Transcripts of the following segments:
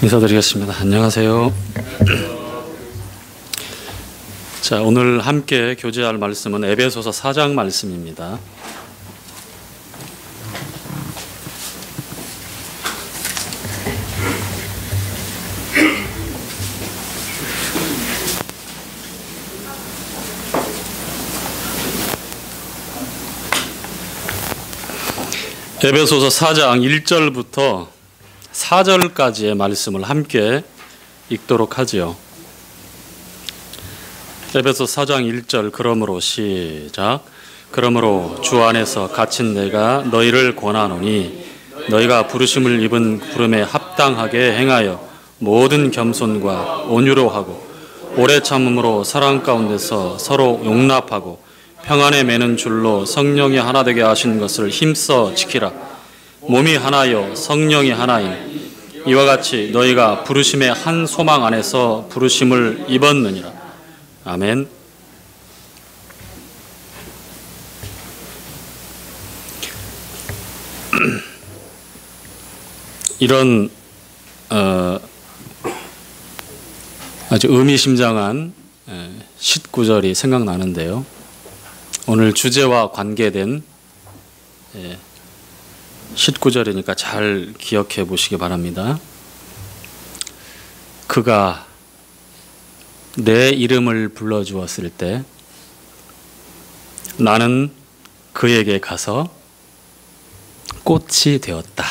인사드리겠습니다. 안녕하세요. 자, 오늘 함께 교제할 말씀은 에베소서 4장 말씀입니다. 에베소서 4장 1절부터 4절까지의 말씀을 함께 읽도록 하지요. 에베소 4장 1절 그러므로 시작. 그러므로 주 안에서 갇힌 내가 너희를 권하노니 너희가 부르심을 입은 부름에 합당하게 행하여 모든 겸손과 온유로 하고 오래 참음으로 사랑 가운데서 서로 용납하고 평안에 매는 줄로 성령이 하나 되게 하신 것을 힘써 지키라. 몸이 하나요 성령이 하나임. 이와 같이 너희가 부르심의 한 소망 안에서 부르심을 입었느니라. 아멘. 이런 아주 의미심장한 19절이 생각나는데요. 오늘 주제와 관계된 19절이니까 잘 기억해 보시기 바랍니다. 그가 내 이름을 불러주었을 때 나는 그에게 가서 꽃이 되었다.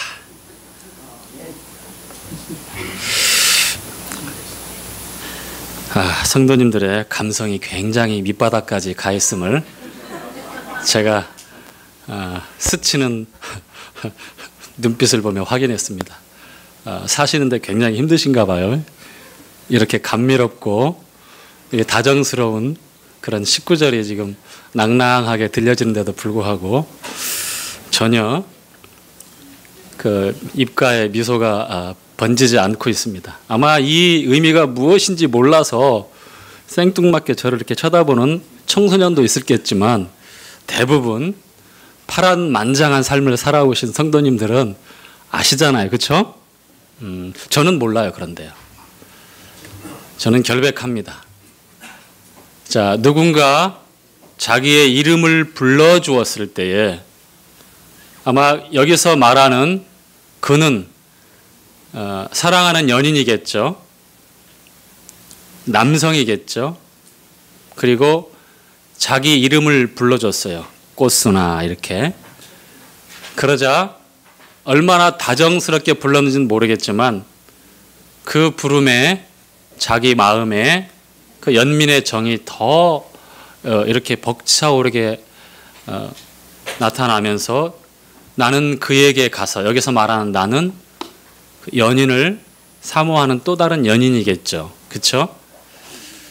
성도님들의 감성이 굉장히 밑바닥까지 가 있음을 제가 스치는 눈빛을 보며 확인했습니다. 사시는데 굉장히 힘드신가 봐요. 이렇게 감미롭고 다정스러운 그런 19절이 지금 낭낭하게 들려지는데도 불구하고 전혀 그 입가에 미소가 번지지 않고 있습니다. 아마 이 의미가 무엇인지 몰라서 생뚱맞게 저를 이렇게 쳐다보는 청소년도 있었겠지만 대부분 파란만장한 삶을 살아오신 성도님들은 아시잖아요. 그렇죠? 저는 몰라요. 그런데요. 저는 결백합니다. 자, 누군가 자기의 이름을 불러주었을 때에 아마 여기서 말하는 그는 사랑하는 연인이겠죠. 남성이겠죠. 그리고 자기 이름을 불러줬어요. 꽃순아 이렇게. 그러자 얼마나 다정스럽게 불렀는지는 모르겠지만 그 부름에 자기 마음에 그 연민의 정이 더 이렇게 벅차오르게 나타나면서 나는 그에게 가서, 여기서 말하는 나는 연인을 사모하는 또 다른 연인이겠죠. 그렇죠?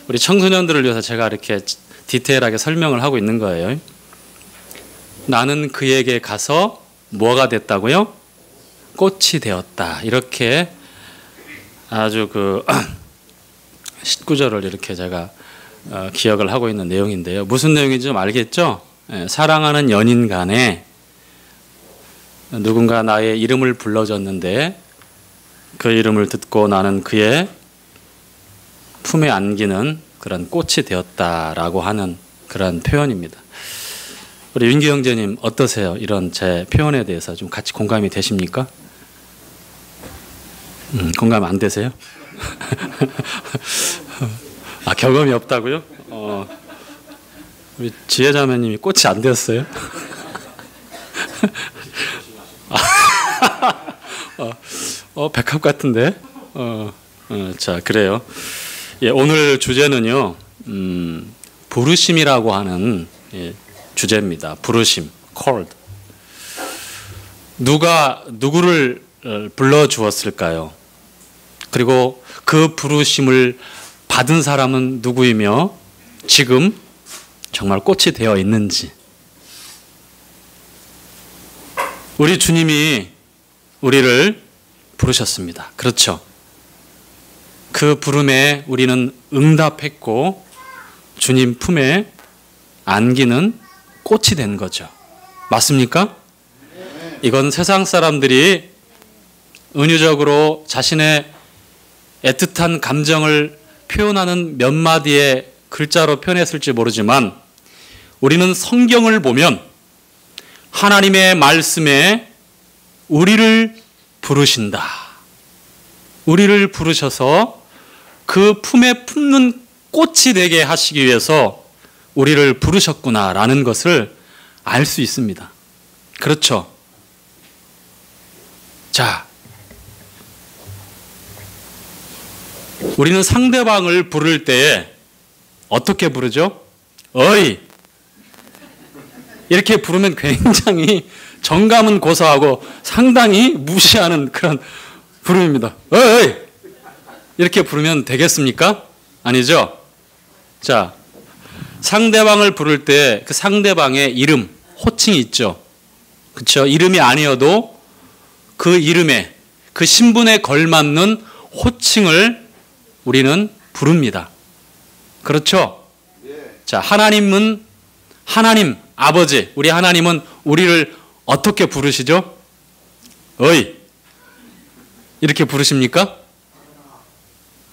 우리 청소년들을 위해서 제가 이렇게 디테일하게 설명을 하고 있는 거예요. 나는 그에게 가서 뭐가 됐다고요? 꽃이 되었다. 이렇게 아주 그 19절을 이렇게 제가 기억을 하고 있는 내용인데요. 무슨 내용인지 좀 알겠죠? 사랑하는 연인 간에 누군가 나의 이름을 불러줬는데 그 이름을 듣고 나는 그의 품에 안기는 그런 꽃이 되었다라고 하는 그런 표현입니다. 우리 윤기 형제님 어떠세요? 이런 제 표현에 대해서 좀 같이 공감이 되십니까? 공감 안 되세요? 경험이 없다고요? 우리 지혜자매님이 꽃이 안 되었어요? 백합 같은데? 자, 그래요. 예, 오늘 주제는요, 부르심이라고 하는 주제입니다. 부르심, called. 누가 누구를 불러주었을까요? 그리고 그 부르심을 받은 사람은 누구이며 지금 정말 꽃이 되어 있는지. 우리 주님이 우리를 부르셨습니다. 그렇죠? 그 부름에 우리는 응답했고 주님 품에 안기는 꽃이 된 거죠. 맞습니까? 이건 세상 사람들이 은유적으로 자신의 애틋한 감정을 표현하는 몇 마디의 글자로 표현했을지 모르지만 우리는 성경을 보면 하나님의 말씀에 우리를 부르신다. 우리를 부르셔서 그 품에 품는 꽃이 되게 하시기 위해서 우리를 부르셨구나라는 것을 알 수 있습니다. 그렇죠? 자, 우리는 상대방을 부를 때에 어떻게 부르죠? 어이! 이렇게 부르면 굉장히 정감은 고사하고 상당히 무시하는 그런 부름입니다. 어이! 이렇게 부르면 되겠습니까? 아니죠? 자, 상대방을 부를 때 그 상대방의 이름, 호칭이 있죠. 그렇죠? 이름이 아니어도 그 이름에, 그 신분에 걸맞는 호칭을 우리는 부릅니다. 그렇죠? 자, 하나님은 하나님, 아버지, 우리 하나님은 우리를 어떻게 부르시죠? 어이! 이렇게 부르십니까?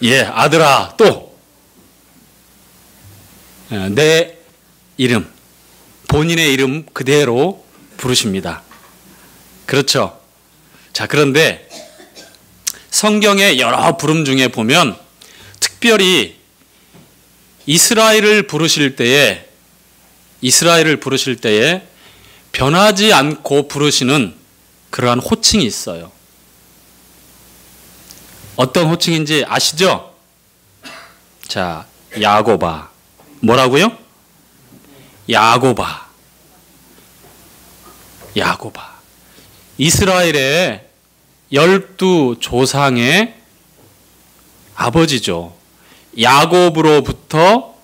예, 아들아, 또! 내 이름, 본인의 이름 그대로 부르십니다. 그렇죠? 자, 그런데 성경의 여러 부름 중에 보면 특별히 이스라엘을 부르실 때에 변하지 않고 부르시는 그러한 호칭이 있어요. 어떤 호칭인지 아시죠? 자, 야고바. 뭐라고요? 야고바. 야고바. 이스라엘의 12조상의 아버지죠. 야곱으로부터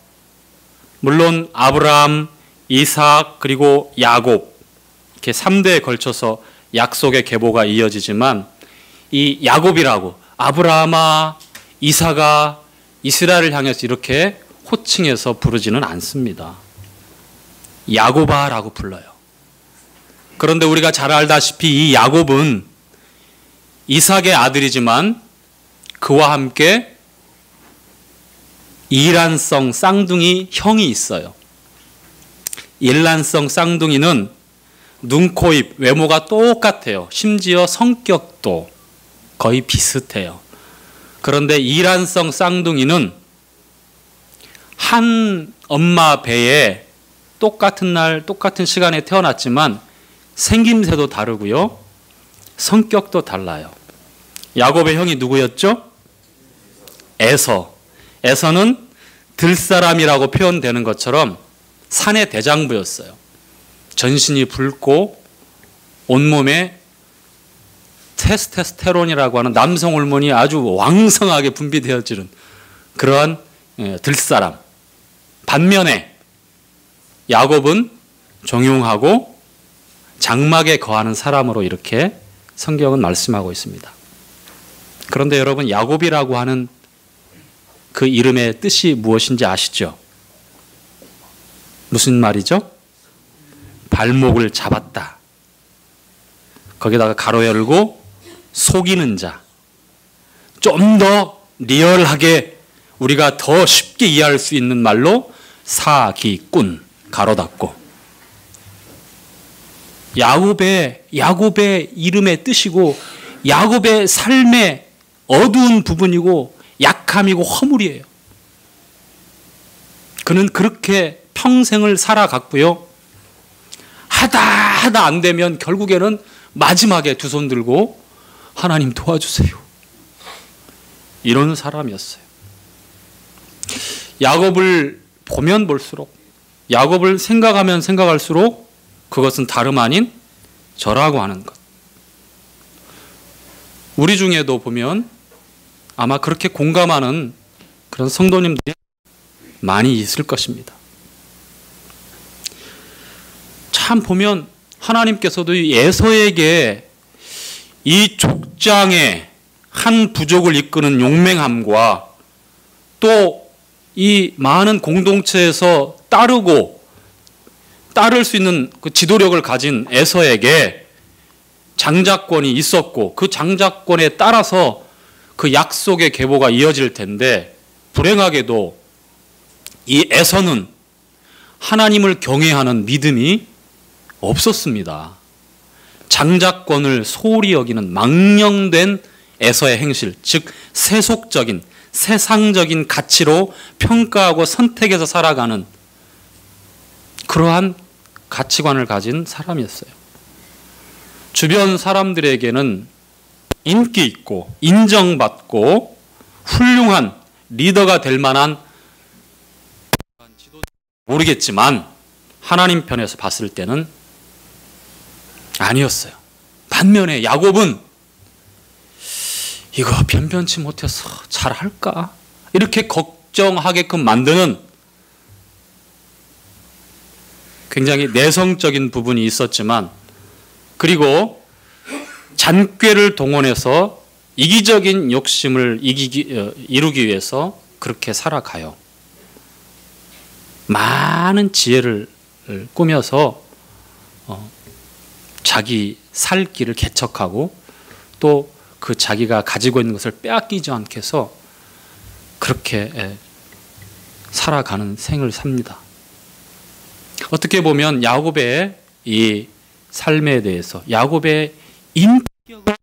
물론 아브라함, 이삭 그리고 야곱 이렇게 3대에 걸쳐서 약속의 계보가 이어지지만 이 야곱이라고 아브라함아, 이삭아, 이스라엘을 향해서 이렇게 호칭해서 부르지는 않습니다. 야고바라고 불러요. 그런데 우리가 잘 알다시피 이 야곱은 이삭의 아들이지만 그와 함께 이란성 쌍둥이 형이 있어요. 일란성 쌍둥이는 눈, 코, 입, 외모가 똑같아요. 심지어 성격도 거의 비슷해요. 그런데 이란성 쌍둥이는 한 엄마 배에 똑같은 날, 똑같은 시간에 태어났지만 생김새도 다르고요. 성격도 달라요. 야곱의 형이 누구였죠? 에서. 에서는 들사람이라고 표현되는 것처럼 산의 대장부였어요. 전신이 붉고 온몸에 테스토스테론이라고 하는 남성 호르몬이 아주 왕성하게 분비되어지는 그러한 들사람. 반면에 야곱은 종용하고 장막에 거하는 사람으로 이렇게 성경은 말씀하고 있습니다. 그런데 여러분, 야곱이라고 하는 그 이름의 뜻이 무엇인지 아시죠? 무슨 말이죠? 발목을 잡았다. 거기다가 가로 열고 속이는 자. 좀 더 리얼하게 우리가 더 쉽게 이해할 수 있는 말로 사기꾼, 가로 닫고. 야곱의 이름의 뜻이고 야곱의 삶의 어두운 부분이고 약함이고 허물이에요. 그는 그렇게 평생을 살아갔고요. 하다 안 되면 결국에는 마지막에 두 손 들고 하나님 도와주세요. 이런 사람이었어요. 야곱을 보면 볼수록, 야곱을 생각하면 생각할수록 그것은 다름 아닌 저라고 하는 것. 우리 중에도 보면 아마 그렇게 공감하는 그런 성도님들이 많이 있을 것입니다. 참 보면 하나님께서도 에서에게 이 족장의 한 부족을 이끄는 용맹함과 또 이 많은 공동체에서 따를 수 있는 그 지도력을 가진 에서에게 장자권이 있었고 그 장자권에 따라서 그 약속의 계보가 이어질 텐데 불행하게도 이 에서는 하나님을 경외하는 믿음이 없었습니다. 장자권을 소홀히 여기는 망령된 에서의 행실, 즉 세속적인 세상적인 가치로 평가하고 선택해서 살아가는 그러한 가치관을 가진 사람이었어요. 주변 사람들에게는 인기 있고 인정받고 훌륭한 리더가 될 만한 모르겠지만 하나님 편에서 봤을 때는 아니었어요. 반면에 야곱은 이거 변변치 못해서 잘할까? 이렇게 걱정하게끔 만드는 굉장히 내성적인 부분이 있었지만, 그리고 잔꾀를 동원해서 이기적인 욕심을 이루기 위해서 그렇게 살아가요. 많은 지혜를 꾸며서 자기 살 길을 개척하고 또 그 자기가 가지고 있는 것을 빼앗기지 않게 해서 그렇게 살아가는 생을 삽니다. 어떻게 보면 야곱의 이 삶에 대해서, 야곱의 인격을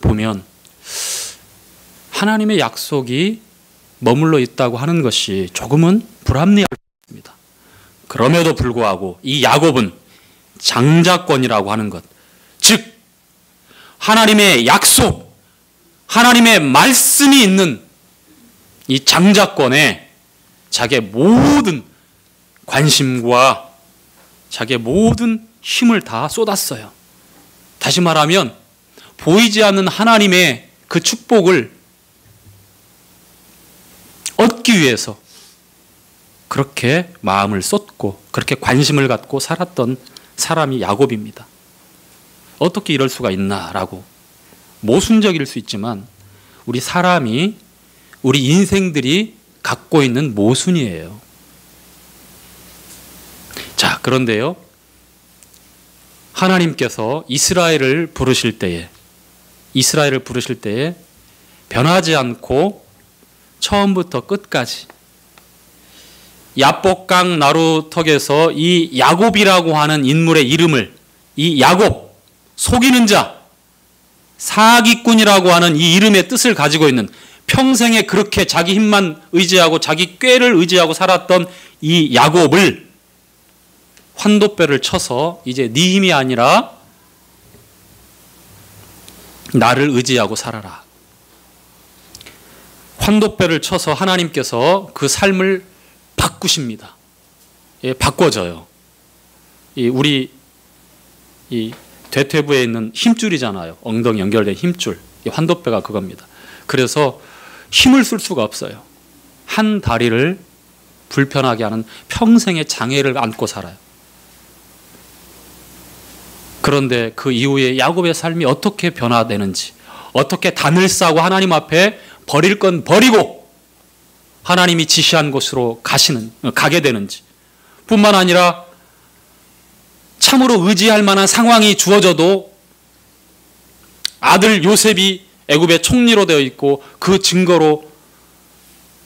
보면 하나님의 약속이 머물러 있다고 하는 것이 조금은 불합리할 수 있습니다. 그럼에도 불구하고 이 야곱은 장자권이라고 하는 것, 즉 하나님의 약속, 하나님의 말씀이 있는 이 장자권에 자기의 모든 관심과 자기의 모든 힘을 다 쏟았어요. 다시 말하면 보이지 않는 하나님의 그 축복을 얻기 위해서 그렇게 마음을 쏟고 그렇게 관심을 갖고 살았던 사람이 야곱입니다. 어떻게 이럴 수가 있나라고 모순적일 수 있지만 우리 사람이, 우리 인생들이 갖고 있는 모순이에요. 자, 그런데요, 하나님께서 이스라엘을 부르실 때에 변하지 않고 처음부터 끝까지 야복강 나루턱에서 이 야곱이라고 하는 인물의 이름을, 이 야곱, 속이는 자, 사기꾼이라고 하는 이 이름의 뜻을 가지고 있는, 평생에 그렇게 자기 힘만 의지하고 자기 꾀를 의지하고 살았던 이 야곱을 환도뼈를 쳐서 이제 네 힘이 아니라 나를 의지하고 살아라. 환도뼈를 쳐서 하나님께서 그 삶을 바꾸십니다. 예, 바꿔져요. 우리 이 대퇴부에 있는 힘줄이잖아요. 엉덩이 연결된 힘줄. 이 환도뼈가 그겁니다. 그래서 힘을 쓸 수가 없어요. 한 다리를 불편하게 하는 평생의 장애를 안고 살아요. 그런데 그 이후에 야곱의 삶이 어떻게 변화되는지, 어떻게 단을 싸고 하나님 앞에 버릴 건 버리고 하나님이 지시한 곳으로 가게 되는지, 뿐만 아니라 참으로 의지할 만한 상황이 주어져도 아들 요셉이 애굽의 총리로 되어 있고 그 증거로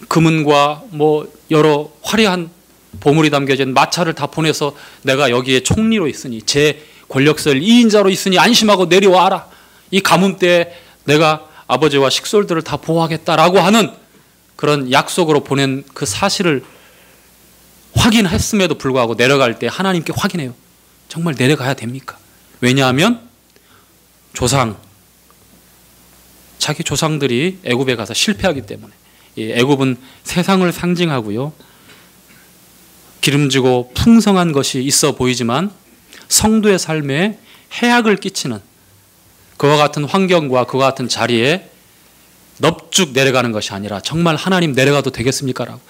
금은과 뭐 여러 화려한 보물이 담겨진 마차를 다 보내서 내가 여기에 총리로 있으니, 제 권력설 2인자로 있으니 안심하고 내려와라. 이 가뭄 때 내가 아버지와 식솔들을 다 보호하겠다라고 하는 그런 약속으로 보낸 그 사실을 확인했음에도 불구하고 내려갈 때 하나님께 확인해요. 정말 내려가야 됩니까? 왜냐하면 자기 조상들이 애굽에 가서 실패하기 때문에. 애굽은 세상을 상징하고요, 기름지고 풍성한 것이 있어 보이지만 성도의 삶에 해악을 끼치는 그와 같은 환경과 그와 같은 자리에 넙죽 내려가는 것이 아니라 정말 하나님 내려가도 되겠습니까? 라고.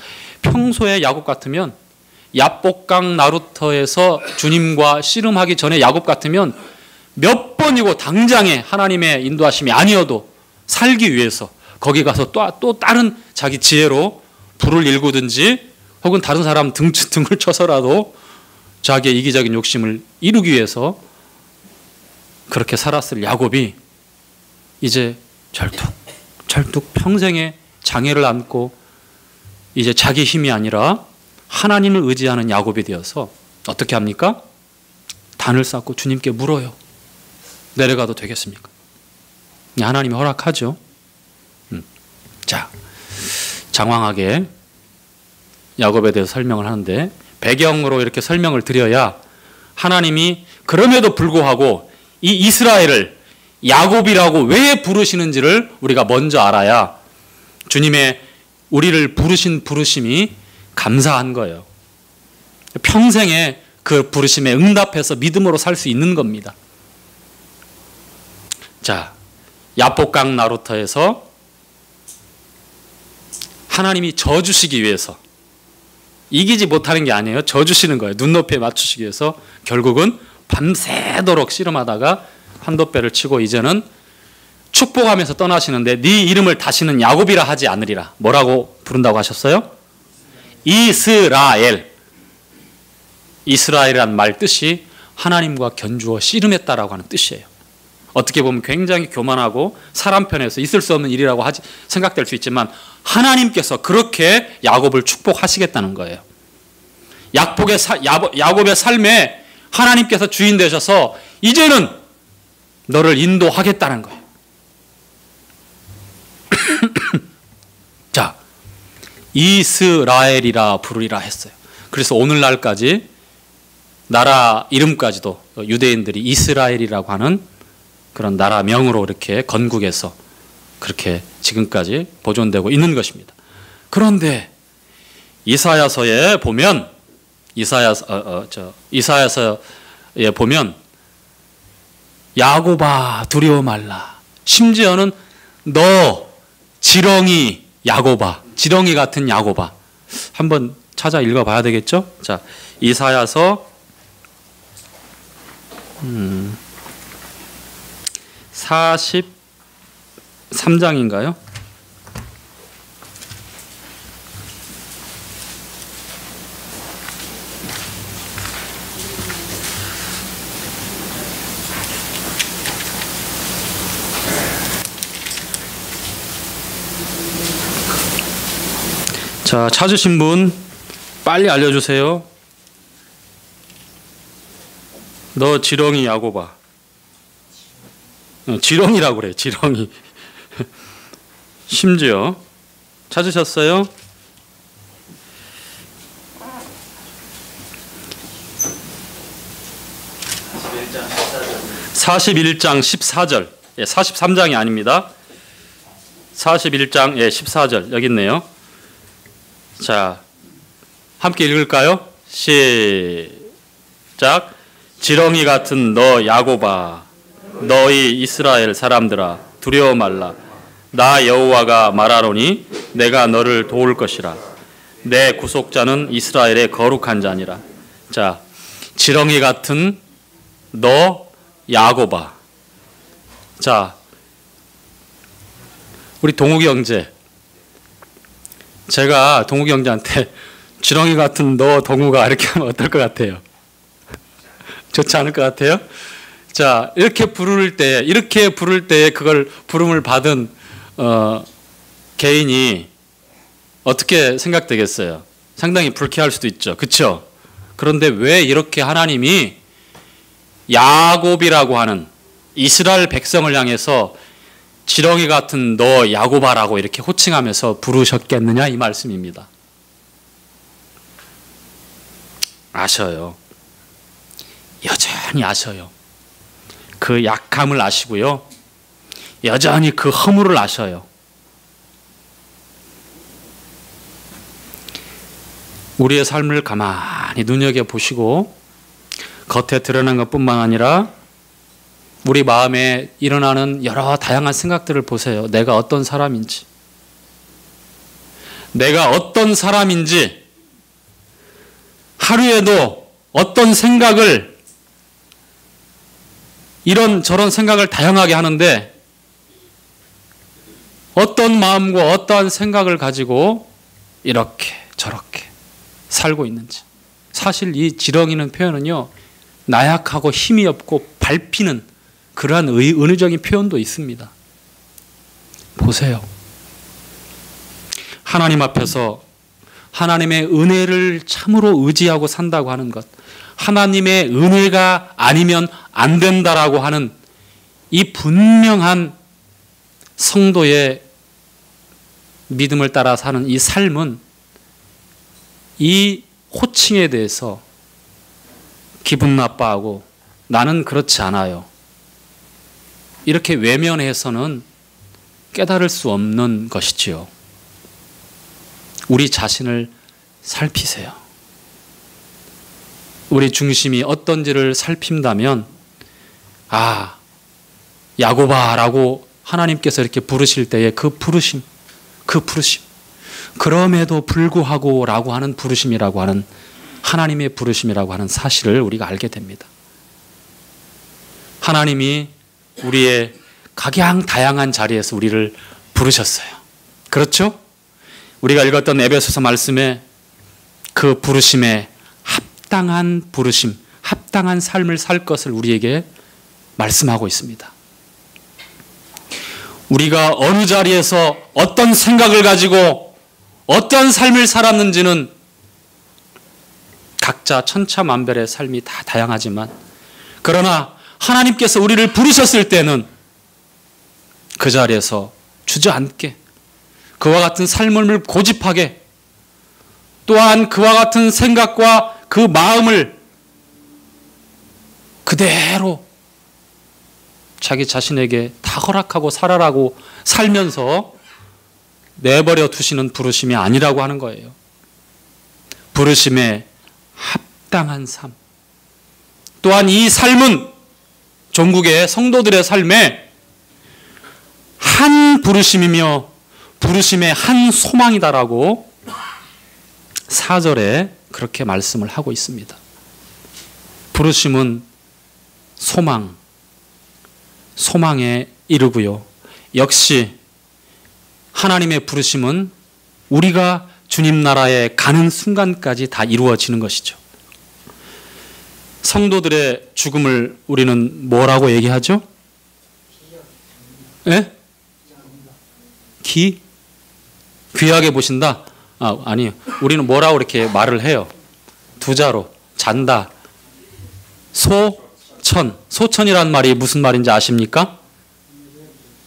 평소에 야곱 같으면, 야복강 나루터에서 주님과 씨름하기 전에 야곱 같으면 몇 번이고 당장에 하나님의 인도하심이 아니어도 살기 위해서 거기 가서 또 다른 자기 지혜로 불을 일구든지 혹은 다른 사람 등을 쳐서라도 자기의 이기적인 욕심을 이루기 위해서 그렇게 살았을 야곱이 이제 찰뚝 평생의 장애를 안고 이제 자기 힘이 아니라 하나님을 의지하는 야곱이 되어서 어떻게 합니까? 단을 쌓고 주님께 물어요. 내려가도 되겠습니까? 하나님이 허락하죠. 자, 장황하게 야곱에 대해서 설명을 하는데 배경으로 이렇게 설명을 드려야 하나님이 그럼에도 불구하고 이 이스라엘을 야곱이라고 왜 부르시는지를 우리가 먼저 알아야 주님의 우리를 부르신 부르심이 감사한 거예요. 평생에 그 부르심에 응답해서 믿음으로 살 수 있는 겁니다. 자, 야복강 나루터에서 하나님이 져주시기 위해서 이기지 못하는 게 아니에요. 져주시는 거예요. 눈높이에 맞추시기 위해서 결국은 밤새도록 씨름하다가 환도뼈를 치고 이제는 축복하면서 떠나시는데 네 이름을 다시는 야곱이라 하지 않으리라. 뭐라고 부른다고 하셨어요? 이스라엘. 이스라엘이란 말 뜻이 하나님과 견주어 씨름했다라고 하는 뜻이에요. 어떻게 보면 굉장히 교만하고 사람 편에서 있을 수 없는 일이라고 생각될 수 있지만 하나님께서 그렇게 야곱을 축복하시겠다는 거예요. 야곱의 삶에 하나님께서 주인 되셔서 이제는 너를 인도하겠다는 거예요. 자, 이스라엘이라 부르리라 했어요. 그래서 오늘날까지 나라 이름까지도 유대인들이 이스라엘이라고 하는 그런 나라명으로 이렇게 건국해서 그렇게 지금까지 보존되고 있는 것입니다. 그런데 이사야서에 보면 이사야서에 보면 야곱아 두려워 말라. 심지어는 너 지렁이 야곱아, 지렁이 같은 야곱아. 한번 찾아 읽어봐야 되겠죠? 자, 이사야서 43장인가요? 자, 찾으신 분 빨리 알려주세요. 너 지렁이 야곱아. 지렁이라고 그래. 지렁이. 심지어 찾으셨어요? (41장 14절) 43장이 아닙니다. 41장 14절 여기 있네요. 자, 함께 읽을까요? 시작. 지렁이 같은 너 야곱아, 너희 이스라엘 사람들아, 두려워 말라. 나 여호와가 말하노니 내가 너를 도울 것이라. 내 구속자는 이스라엘의 거룩한 자니라. 자, 지렁이 같은 너 야곱아. 자, 우리 동욱이 형제, 제가 동욱이 형제한테 지렁이 같은 너 동욱아 이렇게 하면 어떨 것 같아요? 좋지 않을 것 같아요? 자, 이렇게 부를 때 그걸 부름을 받은 개인이 어떻게 생각되겠어요? 상당히 불쾌할 수도 있죠. 그렇죠? 그런데 왜 이렇게 하나님이 야곱이라고 하는 이스라엘 백성을 향해서 지렁이 같은 너 야곱아라고 이렇게 호칭하면서 부르셨겠느냐 이 말씀입니다. 아셔요. 여전히 아셔요. 그 약함을 아시고요. 여전히 그 허물을 아셔요. 우리의 삶을 가만히 눈여겨보시고 겉에 드러난 것뿐만 아니라 우리 마음에 일어나는 여러 다양한 생각들을 보세요. 내가 어떤 사람인지, 하루에도 어떤 생각을 이런저런 생각을 다양하게 하는데 어떤 마음과 어떠한 생각을 가지고 이렇게 저렇게 살고 있는지. 사실 이 지렁이는 표현은요, 나약하고 힘이 없고 밟히는 그러한 은유적인 표현도 있습니다. 보세요. 하나님 앞에서 하나님의 은혜를 참으로 의지하고 산다고 하는 것, 하나님의 은혜가 아니면 안 된다라고 하는 이 분명한 성도의 믿음을 따라 사는 이 삶은 이 호칭에 대해서 기분 나빠하고 나는 그렇지 않아요, 이렇게 외면해서는 깨달을 수 없는 것이지요. 우리 자신을 살피세요. 우리 중심이 어떤지를 살핀다면, 아, 야고바라고 하나님께서 이렇게 부르실 때의 그 부르심, 그럼에도 불구하고 라고 하는 부르심이라고 하는, 하나님의 부르심이라고 하는 사실을 우리가 알게 됩니다. 하나님이 우리의 각양 다양한 자리에서 우리를 부르셨어요. 그렇죠? 우리가 읽었던 에베소서 말씀에 그 부르심에 합당한 부르심, 합당한 삶을 살 것을 우리에게 말씀하고 있습니다. 우리가 어느 자리에서 어떤 생각을 가지고 어떤 삶을 살았는지는 각자 천차만별의 삶이 다 다양하지만, 그러나 하나님께서 우리를 부르셨을 때는 그 자리에서 주저앉게, 그와 같은 삶을 고집하게, 또한 그와 같은 생각과 그 마음을 그대로 자기 자신에게 다 허락하고 살아라고 살면서 내버려 두시는 부르심이 아니라고 하는 거예요. 부르심에 합당한 삶. 또한 이 삶은 종국의 성도들의 삶에 한 부르심이며 부르심의 한 소망이다라고 4절에 그렇게 말씀을 하고 있습니다. 부르심은 소망에 이르고요. 역시 하나님의 부르심은 우리가 주님 나라에 가는 순간까지 다 이루어지는 것이죠. 성도들의 죽음을 우리는 뭐라고 얘기하죠? 예? 귀하게 보신다? 아니요. 우리는 뭐라고 이렇게 말을 해요? 두 자로. 잔다. 소천이란 말이 무슨 말인지 아십니까?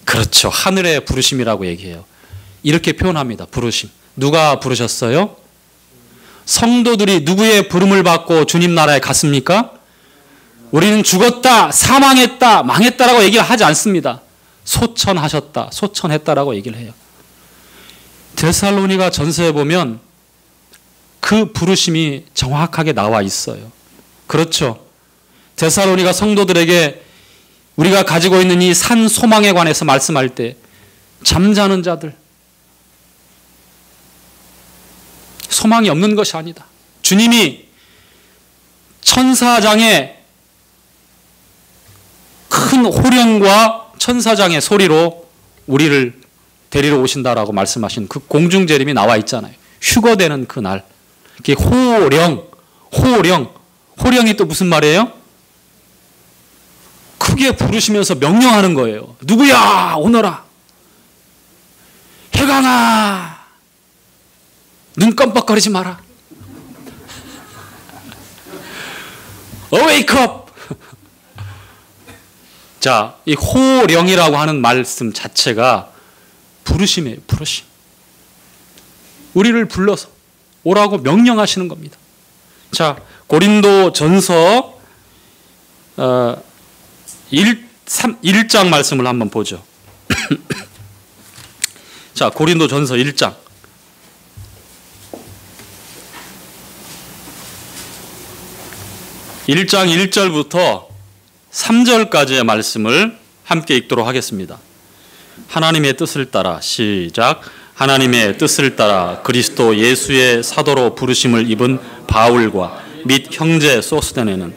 그렇죠. 하늘의 부르심이라고 얘기해요. 이렇게 표현합니다. 부르심. 누가 부르셨어요? 성도들이 누구의 부름을 받고 주님 나라에 갔습니까? 우리는 죽었다, 사망했다, 망했다라고 얘기를 하지 않습니다. 소천하셨다, 소천했다라고 얘기를 해요. 데살로니가 전서에 보면 그 부르심이 정확하게 나와 있어요. 그렇죠. 데살로니가 성도들에게 우리가 가지고 있는 이 산 소망에 관해서 말씀할 때 잠자는 자들, 소망이 없는 것이 아니다. 주님이 천사장의 큰 호령과 천사장의 소리로 우리를 데리러 오신다라고 말씀하신 그 공중재림이 나와 있잖아요. 휴거되는 그날. 그게 호령이 또 무슨 말이에요? 크게 부르시면서 명령하는 거예요. 누구야? 오너라. 해강아. 눈 깜빡거리지 마라. Awake up. 자, 이 호령이라고 하는 말씀 자체가 부르심이에요. 부르심. 우리를 불러서 오라고 명령하시는 겁니다. 자, 고린도 전서 1장 말씀을 한번 보죠. 자, 고린도 전서 1장. 1장 1절부터 3절까지의 말씀을 함께 읽도록 하겠습니다. 하나님의 뜻을 따라, 시작. 하나님의 뜻을 따라 그리스도 예수의 사도로 부르심을 입은 바울과 및 형제 소스데네는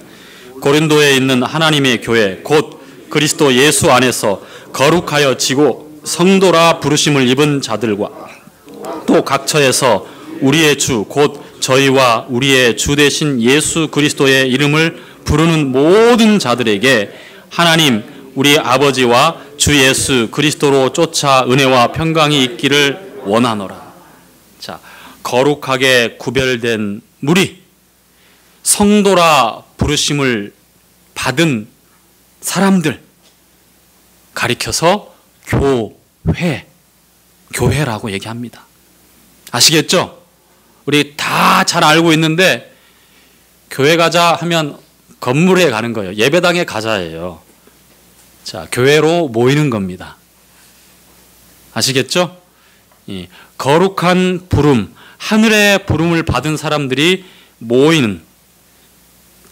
고린도에 있는 하나님의 교회 곧 그리스도 예수 안에서 거룩하여 지고 성도라 부르심을 입은 자들과 또 각처에서 우리의 주 곧 저희와 우리의 주 되신 예수 그리스도의 이름을 부르는 모든 자들에게 하나님 우리 아버지와 주 예수 그리스도로 쫓아 은혜와 평강이 있기를 원하노라. 자, 거룩하게 구별된 무리, 성도라 부르심을 받은 사람들 가리켜서 교회라고 얘기합니다. 아시겠죠? 우리 다 잘 알고 있는데 교회 가자 하면 건물에 가는 거예요. 예배당에 가자예요. 자, 교회로 모이는 겁니다. 아시겠죠? 거룩한 부름, 하늘의 부름을 받은 사람들이 모이는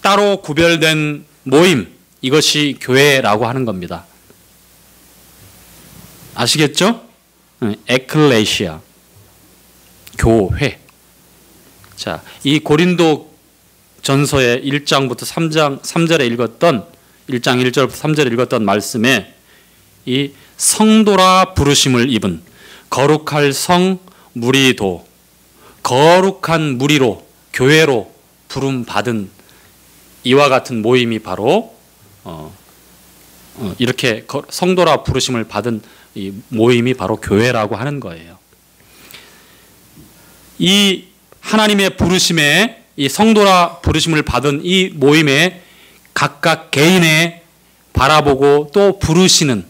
따로 구별된 모임, 이것이 교회라고 하는 겁니다. 아시겠죠? 에클레시아, 교회. 자, 이 고린도 전서의 1장부터 3절에 읽었던 1장 1절부터 3절에 읽었던 말씀에 이 성도라 부르심을 입은 거룩할 성 무리도 거룩한 무리로 교회로 부름 받은 이와 같은 모임이 바로 이렇게 성도라 부르심을 받은 이 모임이 바로 교회라고 하는 거예요. 이 하나님의 부르심에 이 성도라 부르심을 받은 이 모임에 각각 개인의 바라보고 또 부르시는,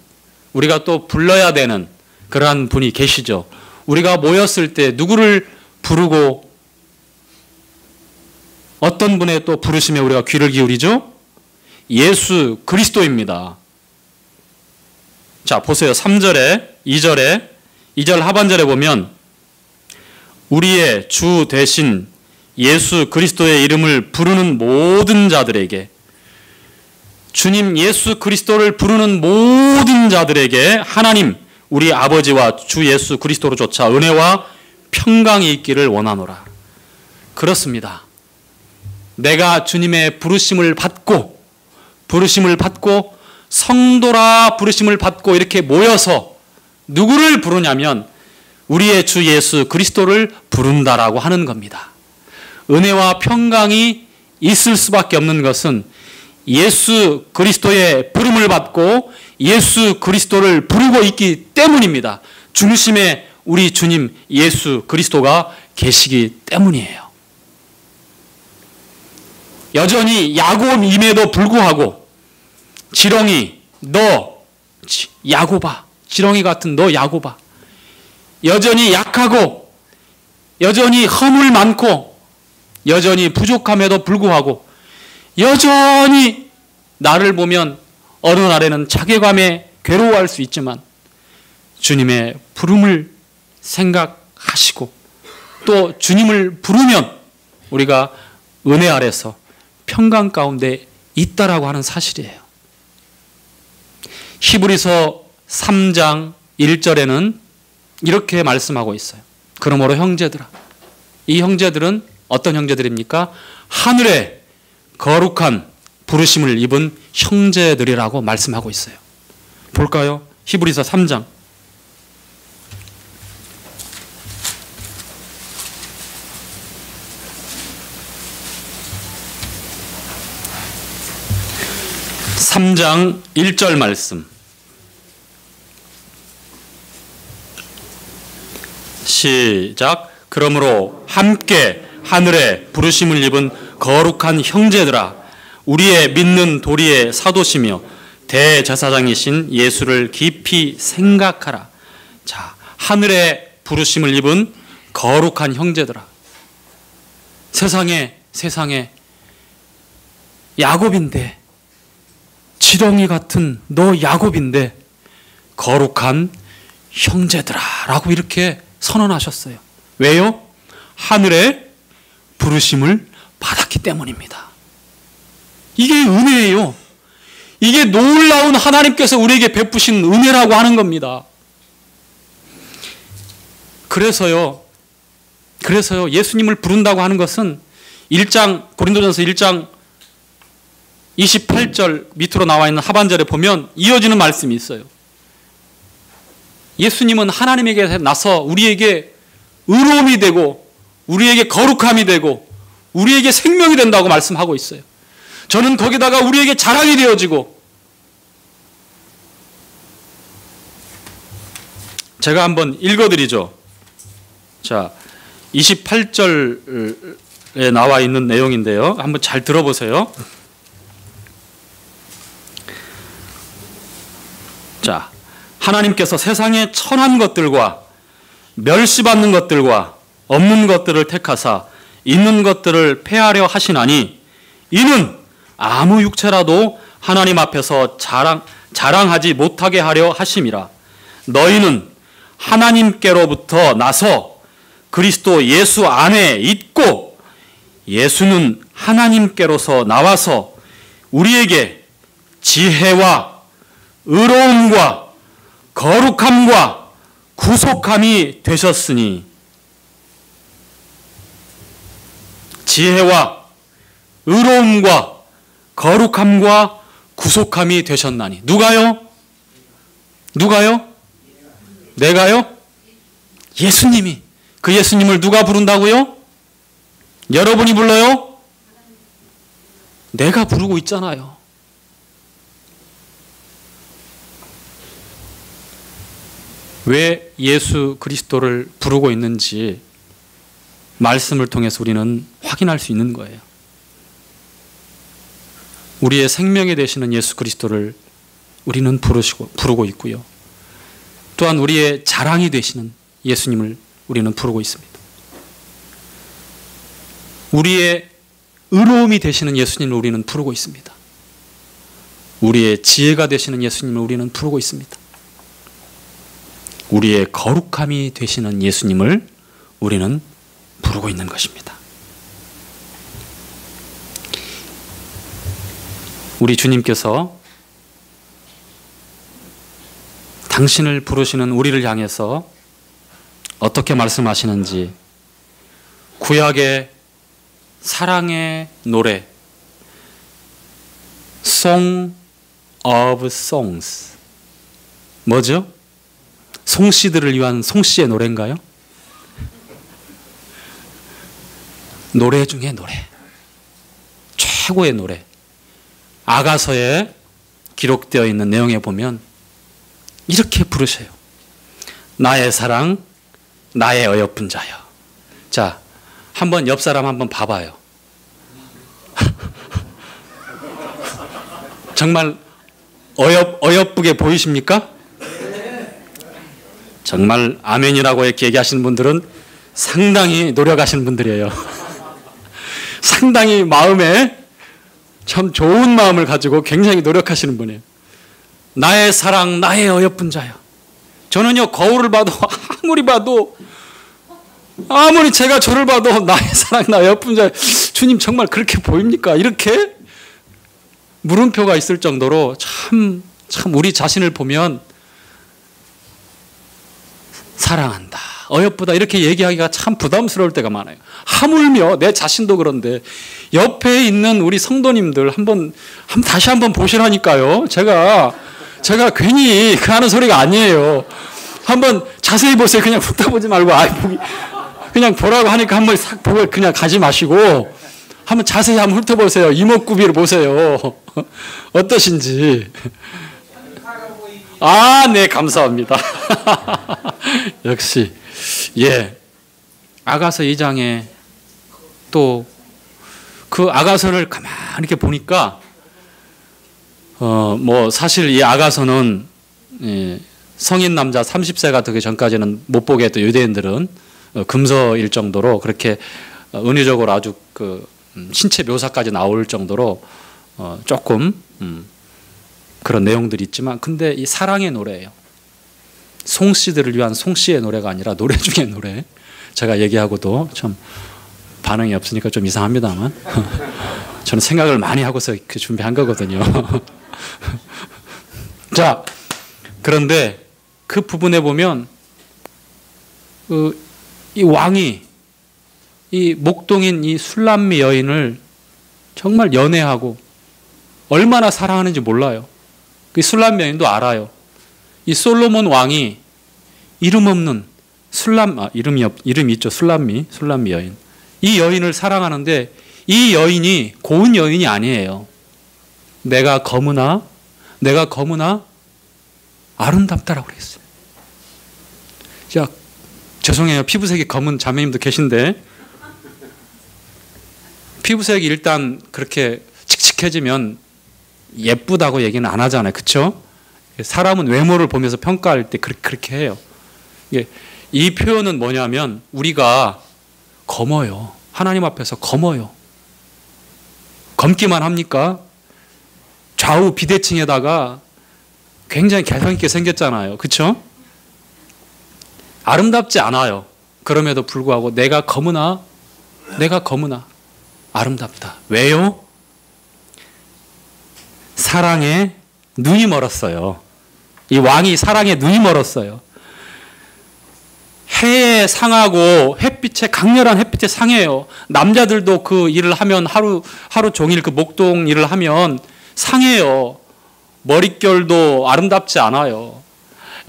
우리가 또 불러야 되는 그러한 분이 계시죠. 우리가 모였을 때 누구를 부르고 어떤 분의 또 부르심에 우리가 귀를 기울이죠? 예수 그리스도입니다. 자, 보세요. 3절에 2절 하반절에 보면 우리의 주 대신 예수 그리스도의 이름을 부르는 모든 자들에게, 주님 예수 그리스도를 부르는 모든 자들에게 하나님 우리 아버지와 주 예수 그리스도로조차 은혜와 평강이 있기를 원하노라. 그렇습니다. 내가 주님의 부르심을 받고 성도라 부르심을 받고 이렇게 모여서 누구를 부르냐면 우리의 주 예수 그리스도를 부른다라고 하는 겁니다. 은혜와 평강이 있을 수밖에 없는 것은 예수 그리스도의 부름을 받고 예수 그리스도를 부르고 있기 때문입니다. 중심에 우리 주님 예수 그리스도가 계시기 때문이에요. 여전히 야곱임에도 불구하고 지렁이 너 야곱아, 지렁이 같은 너 야곱아, 여전히 약하고 여전히 허물 많고 여전히 부족함에도 불구하고 여전히 나를 보면 어느 날에는 자괴감에 괴로워할 수 있지만 주님의 부름을 생각하시고 또 주님을 부르면 우리가 은혜 아래서 평강 가운데 있다라고 하는 사실이에요. 히브리서 3장 1절에는 이렇게 말씀하고 있어요. 그러므로 형제들아, 이 형제들은 어떤 형제들입니까? 하늘의 거룩한 부르심을 입은 형제들이라고 말씀하고 있어요. 볼까요? 히브리서 3장 3장 1절 말씀. 시작. 그러므로 함께 하늘에 부르심을 입은 거룩한 형제들아, 우리의 믿는 도리의 사도시며 대제사장이신 예수를 깊이 생각하라. 자, 하늘에 부르심을 입은 거룩한 형제들아. 세상에 야곱인데, 지렁이 같은 너 야곱인데 거룩한 형제들아 라고 이렇게 선언하셨어요. 왜요? 하늘에 부르심을 받았기 때문입니다. 이게 은혜예요. 이게 놀라운 하나님께서 우리에게 베푸신 은혜라고 하는 겁니다. 그래서요 예수님을 부른다고 하는 것은 고린도전서 1장 28절 밑으로 나와 있는 하반절에 보면 이어지는 말씀이 있어요. 예수님은 하나님에게 나서 우리에게 의로움이 되고 우리에게 거룩함이 되고 우리에게 생명이 된다고 말씀하고 있어요. 저는 거기다가 우리에게 자랑이 되어지고, 제가 한번 읽어드리죠. 자, 28절에 나와 있는 내용인데요. 한번 잘 들어보세요. 자, 하나님께서 세상의 천한 것들과 멸시받는 것들과 없는 것들을 택하사 있는 것들을 폐하려 하시나니 이는 아무 육체라도 하나님 앞에서 자랑하지 못하게 하려 하심이라. 너희는 하나님께로부터 나서 그리스도 예수 안에 있고 예수는 하나님께로서 나와서 우리에게 지혜와 의로움과 거룩함과 구속함이 되셨으니. 지혜와 의로움과 거룩함과 구속함이 되셨나니. 누가요? 누가요? 내가요? 예수님이. 그 예수님을 누가 부른다고요? 여러분이 불러요? 내가 부르고 있잖아요. 왜 예수 그리스도를 부르고 있는지 말씀을 통해서 우리는 확인할 수 있는 거예요. 우리의 생명이 되시는 예수 그리스도를 우리는 부르고 있고요. 또한 우리의 자랑이 되시는 예수님을 우리는 부르고 있습니다. 우리의 의로움이 되시는 예수님을 우리는 부르고 있습니다. 우리의 지혜가 되시는 예수님을 우리는 부르고 있습니다. 우리의 거룩함이 되시는 예수님을 우리는 부르고 있는 것입니다. 우리 주님께서 당신을 부르시는 우리를 향해서 어떻게 말씀하시는지 구약의 사랑의 노래 Song of Songs 뭐죠? 송씨들을 위한 송씨의 노래인가요? 노래 중에 노래, 최고의 노래. 아가서에 기록되어 있는 내용에 보면 이렇게 부르셔요. 나의 사랑, 나의 어여쁜 자여. 자, 한번 옆 사람 한번 봐봐요. 정말 어여쁘게 보이십니까? 정말 아멘이라고 이렇게 얘기하시는 분들은 상당히 노력하시는 분들이에요. 상당히 마음에 참 좋은 마음을 가지고 굉장히 노력하시는 분이에요. 나의 사랑, 나의 어여쁜 자요. 저는요, 거울을 봐도 아무리 제가 저를 봐도 나의 사랑, 나의 어여쁜 자요. 주님 정말 그렇게 보입니까? 이렇게 물음표가 있을 정도로 참 우리 자신을 보면 사랑한다, 어여쁘다 이렇게 얘기하기가 참 부담스러울 때가 많아요. 하물며 내 자신도 그런데 옆에 있는 우리 성도님들 다시 한번 보시라니까요. 제가 괜히 그 하는 소리가 아니에요. 한번 자세히 보세요. 그냥 훑어보지 말고 그냥 보라고 하니까 한번 싹 보고 그냥 가지 마시고 한번 자세히 한번 훑어보세요. 이목구비를 보세요. 어떠신지. 네, 감사합니다. 역시. 예. 아가서 2장에 또 그 아가서를 가만히 이렇게 보니까 사실 이 아가서는 성인 남자 30세가 되기 전까지는 못 보게 했던 유대인들은 금서일 정도로 그렇게 은유적으로 아주 그 신체 묘사까지 나올 정도로 조금 그런 내용들이 있지만 근데 이 사랑의 노래예요. 송씨들을 위한 송씨의 노래가 아니라 노래 중에 노래. 제가 얘기하고도 참 반응이 없으니까 좀 이상합니다만 저는 생각을 많이 하고서 준비한 거거든요. 자, 그런데 그 부분에 보면 이 왕이 이 목동인 이 술람미 여인을 정말 연애하고 얼마나 사랑하는지 몰라요. 그 술람미 여인도 알아요. 이 솔로몬 왕이 이름 없는 이름이 있죠. 술람미 여인. 이 여인을 사랑하는데 이 여인이 고운 여인이 아니에요. 내가 거무나 아름답다라고 그랬어요. 자, 죄송해요. 피부색이 검은 자매님도 계신데 피부색이 일단 그렇게 칙칙해지면 예쁘다고 얘기는 안 하잖아요. 그렇죠? 사람은 외모를 보면서 평가할 때 그렇게 해요. 이 표현은 뭐냐면 우리가 검어요. 하나님 앞에서 검어요. 검기만 합니까? 좌우 비대칭에다가 굉장히 개성 있게 생겼잖아요. 그렇죠? 아름답지 않아요. 그럼에도 불구하고 내가 검으나 아름답다. 왜요? 사랑에 눈이 멀었어요. 이 왕이 사랑에 눈이 멀었어요. 해에 상하고 햇빛에 강렬한 햇빛에 상해요. 남자들도 그 일을 하면 하루 종일 그 목동 일을 하면 상해요. 머릿결도 아름답지 않아요.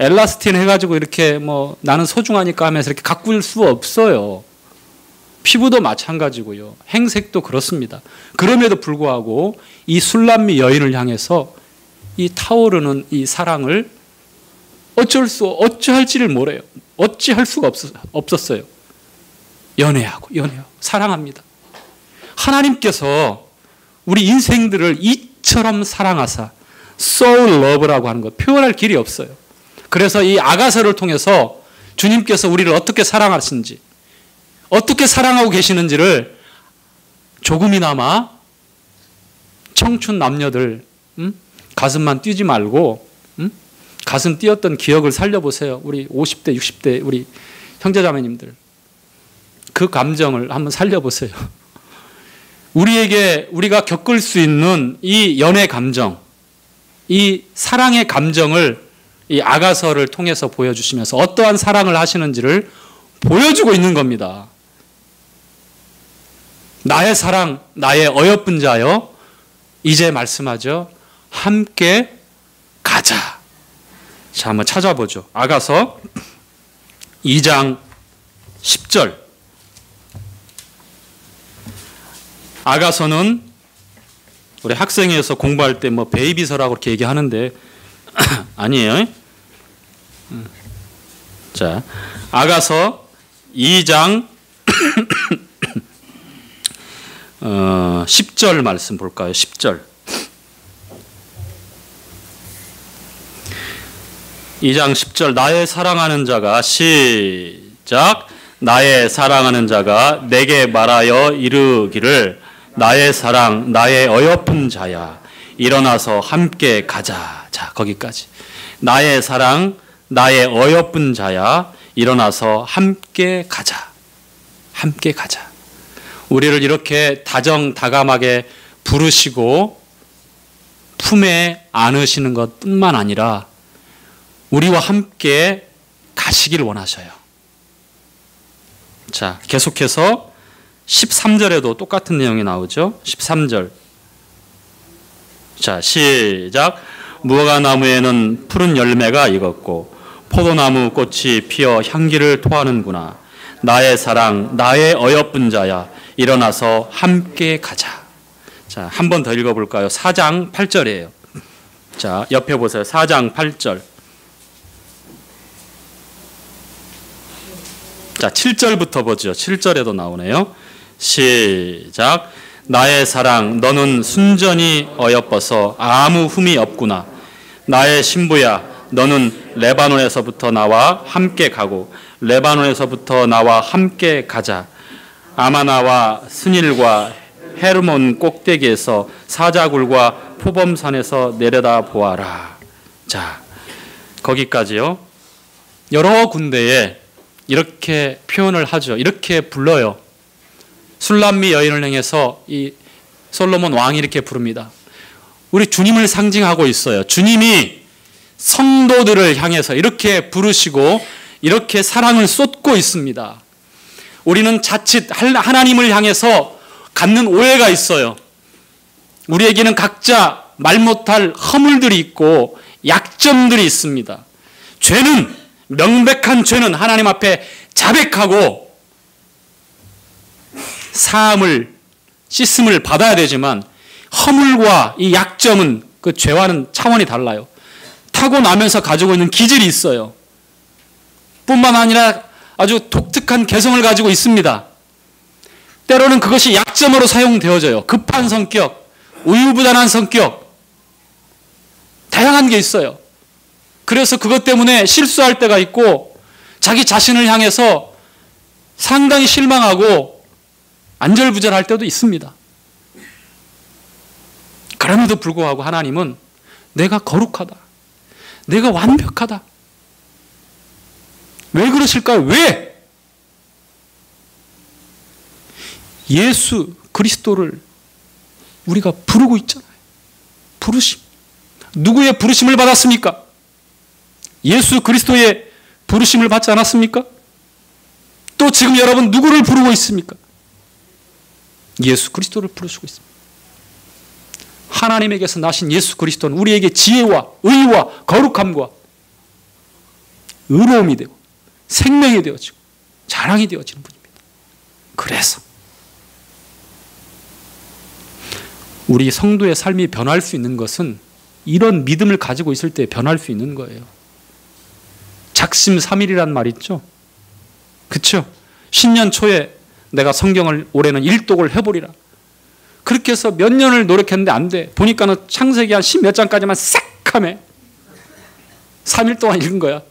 엘라스틴 해가지고 이렇게 뭐 나는 소중하니까 하면서 이렇게 가꿀 수 없어요. 피부도 마찬가지고요. 행색도 그렇습니다. 그럼에도 불구하고 이 술람미 여인을 향해서 이 타오르는 이 사랑을 어찌할지를 모르요. 어찌할 수가 없었어요. 연애하고 사랑합니다. 하나님께서 우리 인생들을 이처럼 사랑하사 soul love라고 하는 것 표현할 길이 없어요. 그래서 이 아가서를 통해서 주님께서 우리를 어떻게 사랑하시는지 어떻게 사랑하고 계시는지를 조금이나마 청춘 남녀들 가슴만 뛰지 말고 가슴 뛰었던 기억을 살려보세요. 우리 50대 60대 우리 형제자매님들 그 감정을 한번 살려보세요. 우리가 겪을 수 있는 이 연애 감정 이 사랑의 감정을 이 아가서를 통해서 보여주시면서 어떠한 사랑을 하시는지를 보여주고 있는 겁니다. 나의 사랑, 나의 어여쁜 자여, 이제 말씀하죠. 함께 가자. 자, 한번 찾아보죠. 아가서 2장 10절. 아가서는 우리 학생회에서 공부할 때 뭐 베이비서라고 그렇게 얘기하는데 아니에요. 자, 아가서 2장 10절 말씀 볼까요? 10절. 2장 10절 나의 사랑하는 자가 시작 나의 사랑하는 자가 내게 말하여 이르기를 나의 사랑 나의 어여쁜 자야 일어나서 함께 가자. 자, 거기까지. 나의 사랑 나의 어여쁜 자야 일어나서 함께 가자. 함께 가자. 우리를 이렇게 다정다감하게 부르시고 품에 안으시는 것뿐만 아니라 우리와 함께 가시길 원하셔요. 자, 계속해서 13절에도 똑같은 내용이 나오죠. 13절. 자, 시작. 무화과나무에는 푸른 열매가 익었고 포도나무 꽃이 피어 향기를 토하는구나. 나의 사랑, 나의 어여쁜 자야. 일어나서 함께 가자. 자, 한 번 더 읽어볼까요? 4장 8절이에요. 자, 옆에 보세요. 4장 8절. 자, 7절부터 보죠. 7절에도 나오네요. 시작. 나의 사랑, 너는 순전히 어여뻐서 아무 흠이 없구나. 나의 신부야, 너는 레바논에서부터 나와 함께 가고 레바논에서부터 나와 함께 가자. 아마나와 스닐과 헤르몬 꼭대기에서 사자굴과 표범산에서 내려다 보아라. 자, 거기까지요. 여러 군데에 이렇게 표현을 하죠. 이렇게 불러요. 술람미 여인을 향해서 이 솔로몬 왕이 이렇게 부릅니다. 우리 주님을 상징하고 있어요. 주님이 성도들을 향해서 이렇게 부르시고 이렇게 사랑을 쏟고 있습니다. 우리는 자칫 하나님을 향해서 갖는 오해가 있어요. 우리에게는 각자 말 못할 허물들이 있고 약점들이 있습니다. 명백한 죄는 하나님 앞에 자백하고 사함을 씻음을 받아야 되지만 허물과 이 약점은 그 죄와는 차원이 달라요. 타고나면서 가지고 있는 기질이 있어요. 뿐만 아니라 아주 독특한 개성을 가지고 있습니다. 때로는 그것이 약점으로 사용되어져요. 급한 성격, 우유부단한 성격, 다양한 게 있어요. 그래서 그것 때문에 실수할 때가 있고 자기 자신을 향해서 상당히 실망하고 안절부절할 때도 있습니다. 그럼에도 불구하고 하나님은 내가 거룩하다, 내가 완벽하다. 왜 그러실까요? 왜? 예수 그리스도를 우리가 부르고 있잖아요. 부르심. 누구의 부르심을 받았습니까? 예수 그리스도의 부르심을 받지 않았습니까? 또 지금 여러분 누구를 부르고 있습니까? 예수 그리스도를 부르시고 있습니다. 하나님에게서 나신 예수 그리스도는 우리에게 지혜와 의와 거룩함과 의로움이 되고 생명이 되어지고 자랑이 되어지는 분입니다. 그래서 우리 성도의 삶이 변할 수 있는 것은 이런 믿음을 가지고 있을 때 변할 수 있는 거예요. 작심삼일이란 말 있죠? 그렇죠? 신년 초에 내가 성경을 올해는 일독을 해보리라. 그렇게 해서 몇 년을 노력했는데 안 돼. 보니까는 창세기 한 10몇 장까지만 싹 하면 3일 동안 읽은 거야.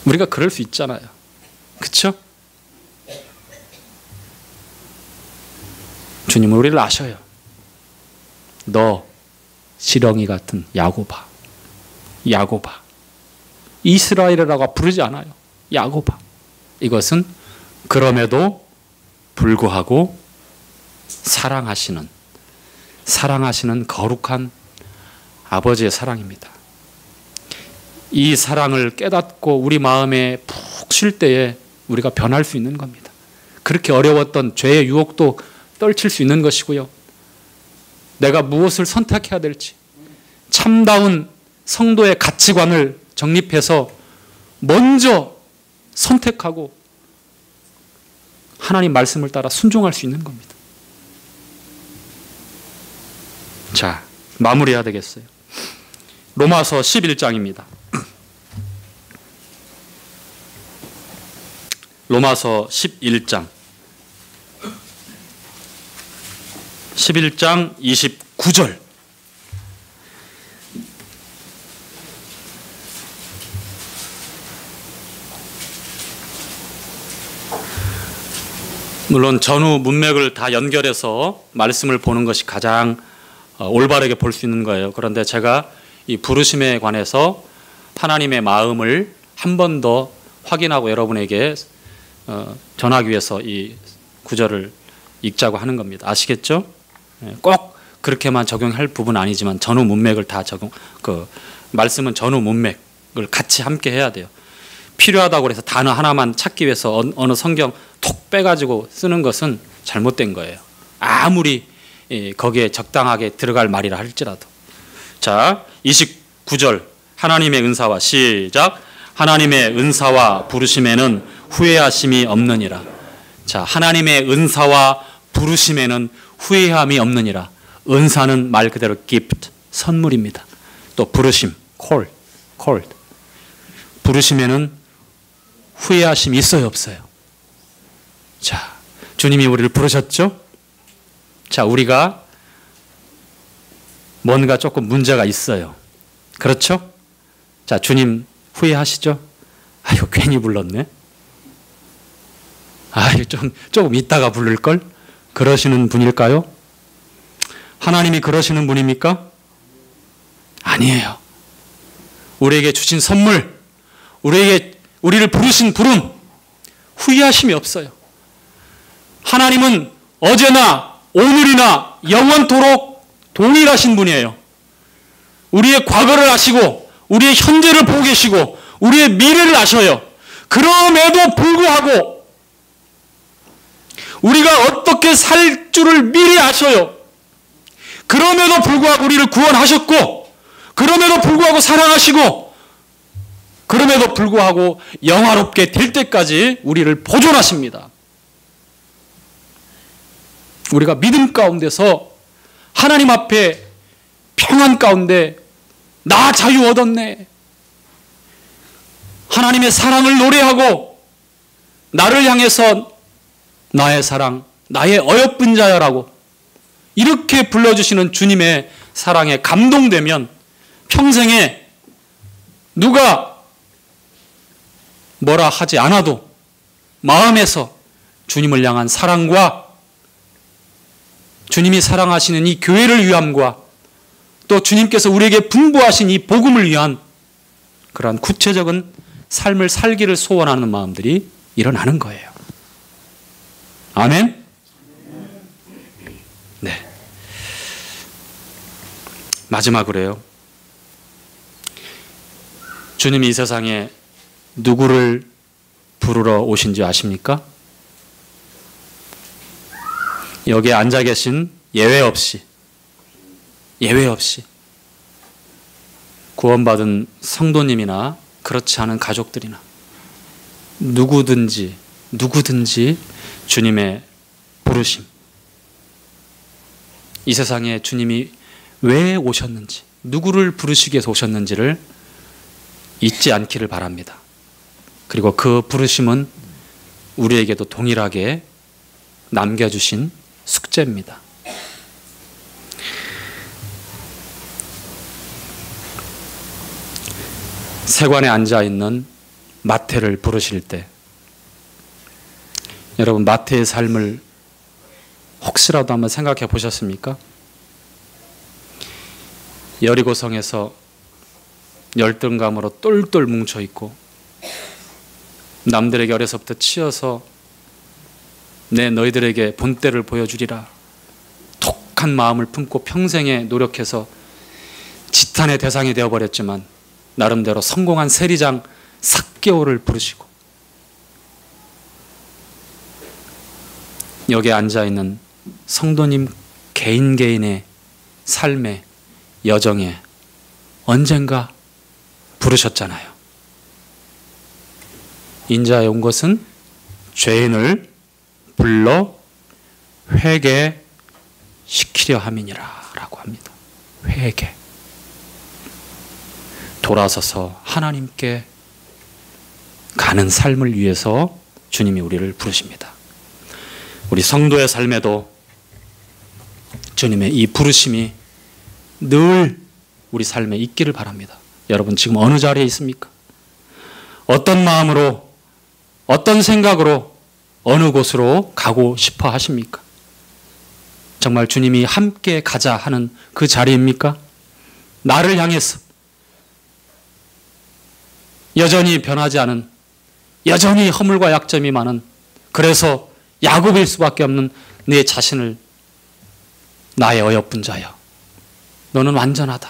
우리가 그럴 수 있잖아요. 그렇죠? 주님은 우리를 아셔요. 너 지렁이 같은 야고바, 야고바. 이스라엘이라고 부르지 않아요. 야고바. 이것은 그럼에도 불구하고 사랑하시는 거룩한 아버지의 사랑입니다. 이 사랑을 깨닫고 우리 마음에 푹 쉴 때에 우리가 변할 수 있는 겁니다. 그렇게 어려웠던 죄의 유혹도 떨칠 수 있는 것이고요. 내가 무엇을 선택해야 될지 참다운 성도의 가치관을 정립해서 먼저 선택하고 하나님 말씀을 따라 순종할 수 있는 겁니다. 자, 마무리해야 되겠어요. 로마서 11장입니다. 로마서 11장 29절. 물론 전후 문맥을 다 연결해서 말씀을 보는 것이 가장 올바르게 볼 수 있는 거예요. 그런데 제가 이 부르심에 관해서 하나님의 마음을 한 번 더 확인하고 여러분에게 전하기 위해서 이 구절을 읽자고 하는 겁니다. 아시겠죠? 꼭 그렇게만 적용할 부분은 아니지만 전후 문맥을 다 말씀은 전후 문맥을 같이 함께 해야 돼요. 필요하다고 해서 단어 하나만 찾기 위해서 어느 성경 톡 빼가지고 쓰는 것은 잘못된 거예요. 아무리 거기에 적당하게 들어갈 말이라 할지라도. 자, 29절 하나님의 은사와 시작. 하나님의 은사와 부르심에는 후회하심이 없느니라. 자, 하나님의 은사와 부르심에는 후회함이 없느니라. 은사는 말 그대로 gift, 선물입니다. 또 부르심, called. 부르심에는 후회하심이 있어요, 없어요? 자, 주님이 우리를 부르셨죠? 자, 우리가 뭔가 조금 문제가 있어요. 그렇죠? 자, 주님 후회하시죠? 아이고, 괜히 불렀네. 아이고, 조금 이따가 부를걸? 그러시는 분일까요? 하나님이 그러시는 분입니까? 아니에요. 우리에게 주신 선물, 우리를 부르신 부름, 후회하심이 없어요. 하나님은 어제나 오늘이나 영원토록 동일하신 분이에요. 우리의 과거를 아시고 우리의 현재를 보고 계시고 우리의 미래를 아셔요. 그럼에도 불구하고 우리가 어떻게 살 줄을 미리 아셔요. 그럼에도 불구하고 우리를 구원하셨고 그럼에도 불구하고 사랑하시고 그럼에도 불구하고 영화롭게 될 때까지 우리를 보존하십니다. 우리가 믿음 가운데서 하나님 앞에 평안 가운데 나 자유 얻었네. 하나님의 사랑을 노래하고 나를 향해서 나의 사랑, 나의 어여쁜 자여라고 이렇게 불러주시는 주님의 사랑에 감동되면 평생에 누가 뭐라 하지 않아도 마음에서 주님을 향한 사랑과 주님이 사랑하시는 이 교회를 위함과 또 주님께서 우리에게 분부하신 이 복음을 위한 그러한 구체적인 삶을 살기를 소원하는 마음들이 일어나는 거예요. 아멘? 네. 마지막으로요. 주님이 이 세상에 누구를 부르러 오신지 아십니까? 여기에 앉아 계신 예외 없이 구원받은 성도님이나 그렇지 않은 가족들이나 누구든지 주님의 부르심, 이 세상에 주님이 왜 오셨는지, 누구를 부르시기 위해서 오셨는지를 잊지 않기를 바랍니다. 그리고 그 부르심은 우리에게도 동일하게 남겨주신 숙제입니다. 세관에 앉아있는 마태를 부르실 때 여러분 마태의 삶을 혹시라도 한번 생각해 보셨습니까? 여리고성에서 열등감으로 똘똘 뭉쳐있고 남들에게 어려서부터 치여서 내 너희들에게 본때를 보여주리라 독한 마음을 품고 평생에 노력해서 지탄의 대상이 되어버렸지만 나름대로 성공한 세리장 삭개오를 부르시고 여기에 앉아있는 성도님 개인의 삶의 여정에 언젠가 부르셨잖아요. 인자에 온 것은 죄인을 불러 회개시키려 함이니라 라고 합니다. 회개. 돌아서서 하나님께 가는 삶을 위해서 주님이 우리를 부르십니다. 우리 성도의 삶에도 주님의 이 부르심이 늘 우리 삶에 있기를 바랍니다. 여러분 지금 어느 자리에 있습니까? 어떤 마음으로, 어떤 생각으로 어느 곳으로 가고 싶어 하십니까? 정말 주님이 함께 가자 하는 그 자리입니까? 나를 향해서 여전히 변하지 않은, 여전히 허물과 약점이 많은, 그래서 야곱일 수밖에 없는 내 자신을 나의 어여쁜 자여, 너는 완전하다,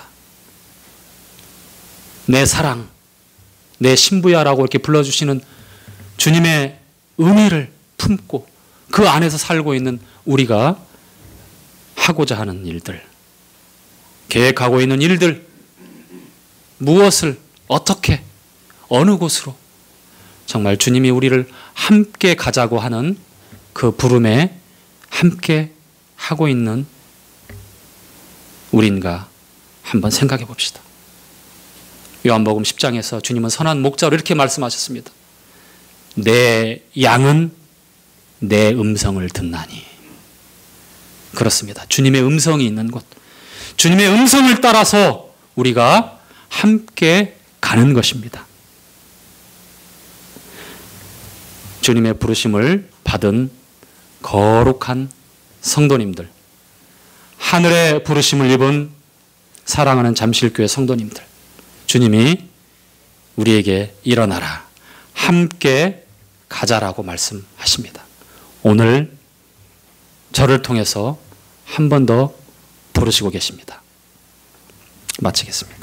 내 사랑, 내 신부야라고 이렇게 불러주시는 주님의 은혜를 품고 그 안에서 살고 있는 우리가 하고자 하는 일들, 계획하고 있는 일들, 무엇을 어떻게 어느 곳으로 정말 주님이 우리를 함께 가자고 하는 그 부름에 함께 하고 있는 우린가 한번 생각해 봅시다. 요한복음 10장에서 주님은 선한 목자로 이렇게 말씀하셨습니다. 내 양은 내 음성을 듣나니. 그렇습니다. 주님의 음성이 있는 곳, 주님의 음성을 따라서 우리가 함께 가는 것입니다. 주님의 부르심을 받은 거룩한 성도님들, 하늘의 부르심을 입은 사랑하는 잠실교회 성도님들, 주님이 우리에게 일어나라, 함께 가자라고 말씀하십니다. 오늘 저를 통해서 한 번 더 부르시고 계십니다. 마치겠습니다.